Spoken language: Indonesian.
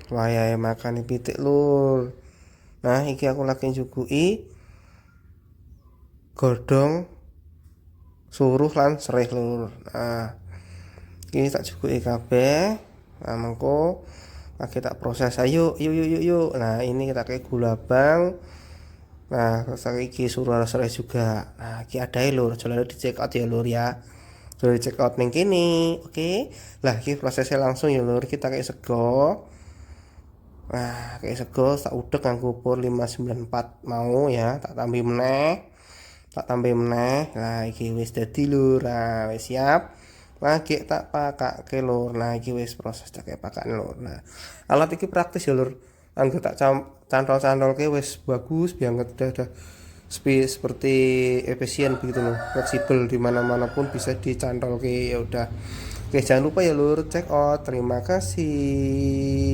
Wayahe makan pitik lur. Nah, iki aku lagi njukuki godhong suruh lan sereh lur. Nah, iki tak jukuki kabeh. Nah, mengko lagi tak proses. Ayo, yuk yuk yuk yuk. Nah, ini kita kayak gula bang. Nah, terus iki suruh sereh juga. Nah, iki adae lur. Aja di check out ya lur ya. Sudah check out ning kene. Oke. Lah, iki prosesnya langsung ya lur. Kita kayak sego. Nah, kayak sego tak udek nganggo pur 594 mau ya, tak tambah meneh. Tak tambah meneh. Nah, iki wis dadi lur. Nah, wis siap. Lagi tak pakake lur. Nah, iki wis proses tak kayak pakan lur. Nah, alat iki praktis ya lur. Anggo tak cantol-cantolke wis bagus banget udah seperti efisien begitu loh, fleksibel di mana-mana pun bisa dicantolke ya udah. Oke, jangan lupa ya lur, check out. Terima kasih.